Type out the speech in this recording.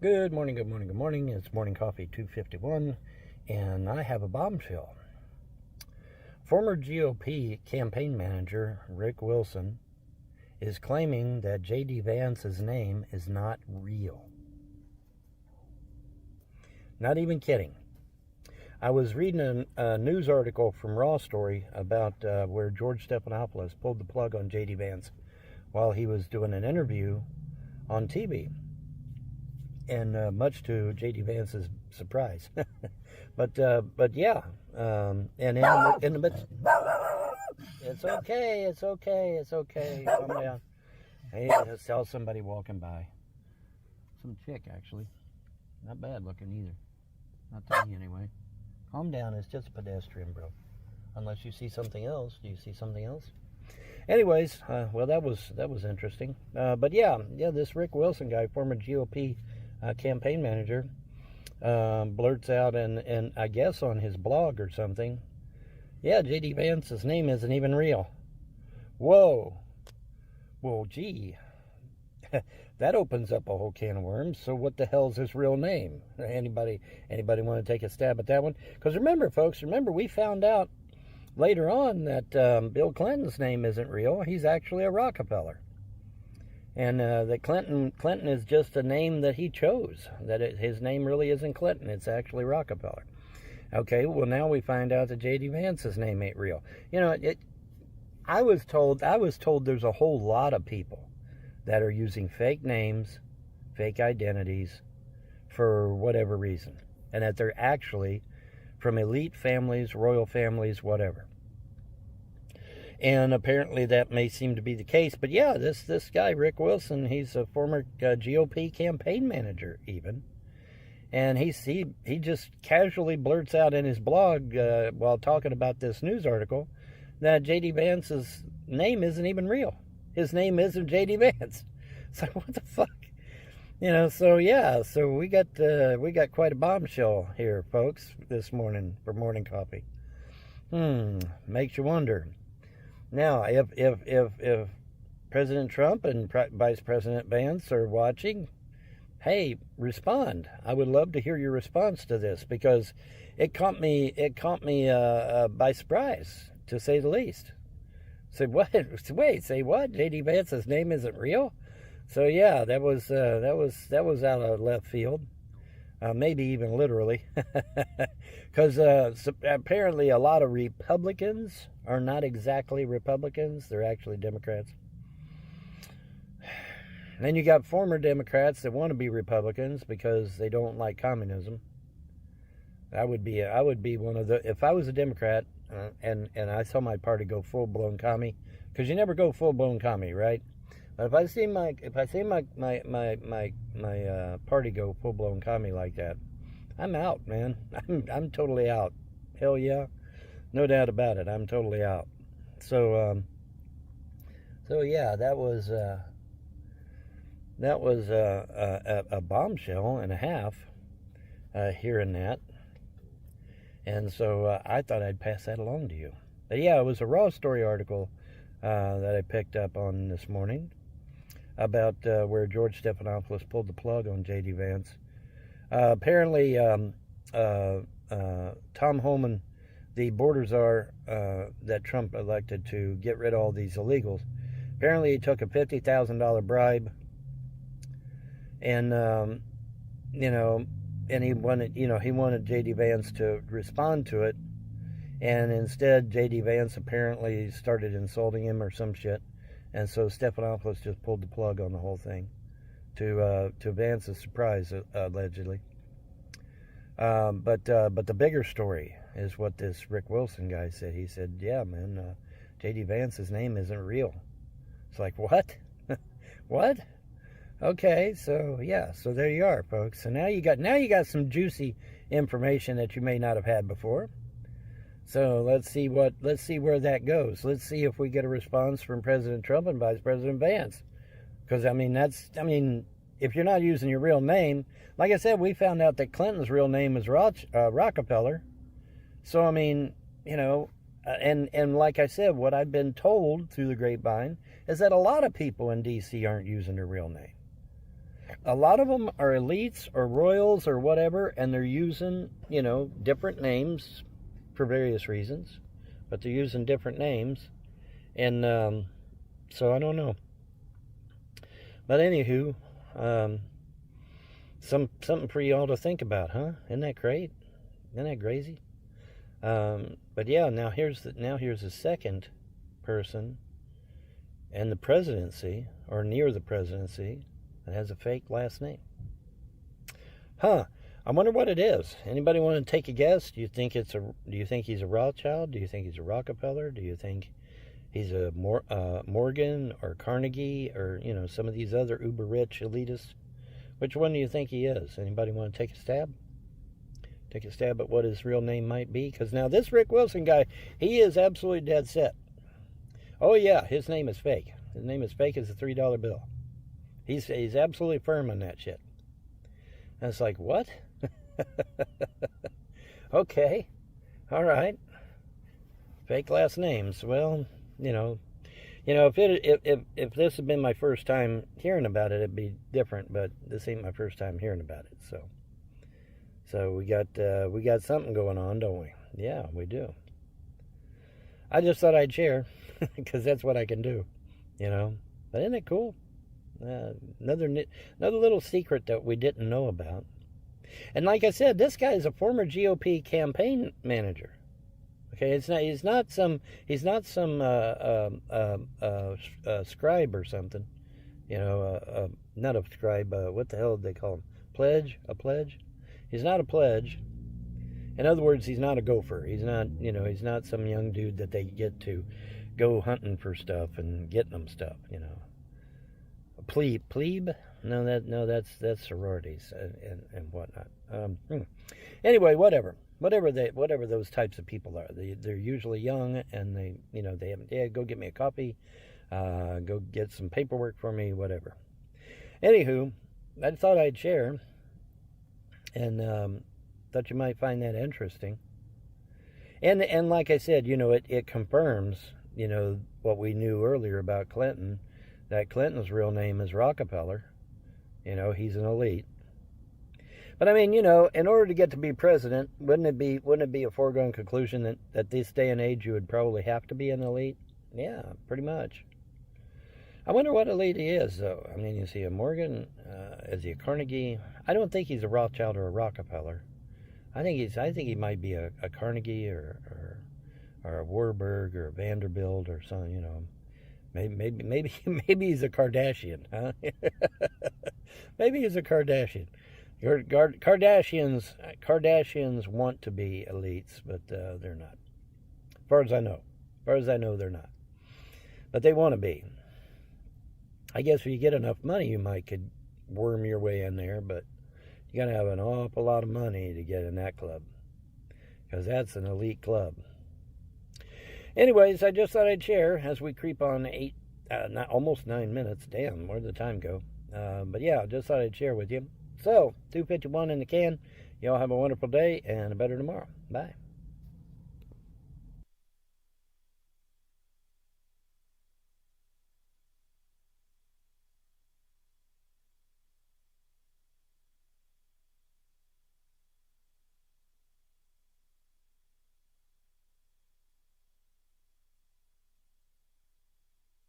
Good morning, good morning, good morning. It's Morning Coffee 251, and I have a bombshell. Former GOP campaign manager Rick Wilson is claiming that J.D. Vance's name is not real. Not even kidding. I was reading a news article from Raw Story about where George Stephanopoulos pulled the plug on J.D. Vance while he was doing an interview on TV. And much to J.D. Vance's surprise. but yeah, and in the midst, it's okay, calm down. Hey, I just saw somebody walking by. Some chick, actually. Not bad looking either. Not to me, anyway. Calm down, it's just a pedestrian, bro. Unless you see something else. Do you see something else? Anyways, well, that was interesting. But yeah, this Rick Wilson guy, former GOP campaign manager, blurts out and I guess on his blog or something, yeah, J.D. Vance's name isn't even real. Whoa. Well, gee, that opens up a whole can of worms. So what the hell's his real name? Anybody want to take a stab at that one? Because remember, folks, we found out later on that Bill Clinton's name isn't real. He's actually a Rockefeller. And that Clinton is just a name that he chose. His name really isn't Clinton. It's actually Rockefeller. Okay, well, now we find out that J.D. Vance's name ain't real. You know, I was told there's a whole lot of people that are using fake names, fake identities for whatever reason. And that they're actually from elite families, royal families, whatever. And apparently that may seem to be the case. But yeah, this guy, Rick Wilson, he's a former GOP campaign manager even. And he just casually blurts out in his blog while talking about this news article that J.D. Vance's name isn't even real. His name isn't J.D. Vance. So what the fuck? You know, so yeah, so we got quite a bombshell here, folks, this morning for morning coffee. Makes you wonder. Now, if President Trump and Vice President Vance are watching, hey, respond. I would love to hear your response to this because it caught me by surprise, to say the least. Say what? Wait, say what? J.D. Vance's name isn't real? So yeah, that was out of left field. Maybe even literally, because apparently a lot of Republicans are not exactly Republicans. They're actually Democrats. And then you got former Democrats that want to be Republicans because they don't like communism. I would be one of the, if I was a Democrat and I saw my party go full-blown commie, because you never go full-blown commie, right? But if I see my party go full-blown commie like that, I'm out, man. I'm totally out. Hell yeah, no doubt about it. I'm totally out. So yeah, that was a bombshell and a half, hearing that, and so I thought I'd pass that along to you. But yeah, it was a Raw Story article that I picked up on this morning about where George Stephanopoulos pulled the plug on J.D. Vance. Apparently, Tom Homan, the border czar that Trump elected to get rid of all these illegals, apparently he took a $50,000 bribe, and and he wanted J.D. Vance to respond to it, and instead J.D. Vance apparently started insulting him or some shit. And so Stephanopoulos just pulled the plug on the whole thing, to Vance's surprise, allegedly. But the bigger story is what this Rick Wilson guy said. He said, "Yeah, man, J.D. Vance's name isn't real." It's like, what? What? Okay, so yeah, so there you are, folks. So now you got some juicy information that you may not have had before. So let's see where that goes. Let's see if we get a response from President Trump and Vice President Vance. Because, if you're not using your real name, like I said, we found out that Clinton's real name is Rockefeller. So, and like I said, what I've been told through the grapevine is that a lot of people in D.C. aren't using their real name. A lot of them are elites or royals or whatever, and they're using, different names for various reasons, but they're using different names, and so I don't know. But anywho, something for y'all to think about, huh? Isn't that great? Isn't that crazy? But yeah, now here's the second person in the presidency or near the presidency that has a fake last name. Huh? I wonder what it is. Anybody want to take a guess? Do you think he's a Rothschild? Do you think he's a Rockefeller? Do you think he's a Morgan or Carnegie or some of these other uber rich elitists? Which one do you think he is? Anybody want to take a stab? Take a stab at what his real name might be? Because now this Rick Wilson guy, he is absolutely dead set. Oh yeah, his name is fake. His name is fake as a $3 bill. He's absolutely firm on that shit. And it's like, what? Okay, all right. Fake last names. Well, if this had been my first time hearing about it, it'd be different. But this ain't my first time hearing about it, so we got something going on, don't we? Yeah, we do. I just thought I'd share because that's what I can do, But isn't it cool? Another little secret that we didn't know about. And like I said, this guy is a former GOP campaign manager. Okay, he's not some scribe or something, not a scribe. What the hell did they call him? A pledge? He's not a pledge. In other words, he's not a gopher. He's not not some young dude that they get to go hunting for stuff and getting them stuff. A plebe? No, that's sororities and whatnot. Anyway, whatever those types of people are, they're usually young, and they haven't. Yeah, go get me a coffee, go get some paperwork for me, whatever. Anywho, I thought I'd share, and thought you might find that interesting. And like I said, it confirms what we knew earlier about Clinton, that Clinton's real name is Rockefeller. He's an elite. But I mean, in order to get to be president, wouldn't it be a foregone conclusion that at this day and age you would probably have to be an elite? Yeah, pretty much. I wonder what elite he is, though. I mean, is he a Morgan? Is he a Carnegie? I don't think he's a Rothschild or a Rockefeller. I think he might be a Carnegie or a Warburg or a Vanderbilt or something. Maybe he's a Kardashian, huh? Maybe he's a Kardashian. Kardashians want to be elites, but they're not. As far as I know, they're not. But they want to be. I guess if you get enough money, you could worm your way in there, but you gotta have an awful lot of money to get in that club, because that's an elite club. Anyways, I just thought I'd share as we creep on almost 9 minutes. Damn, where'd the time go? But yeah, just thought I'd share with you. So, 2:51 in the can. Y'all have a wonderful day and a better tomorrow. Bye.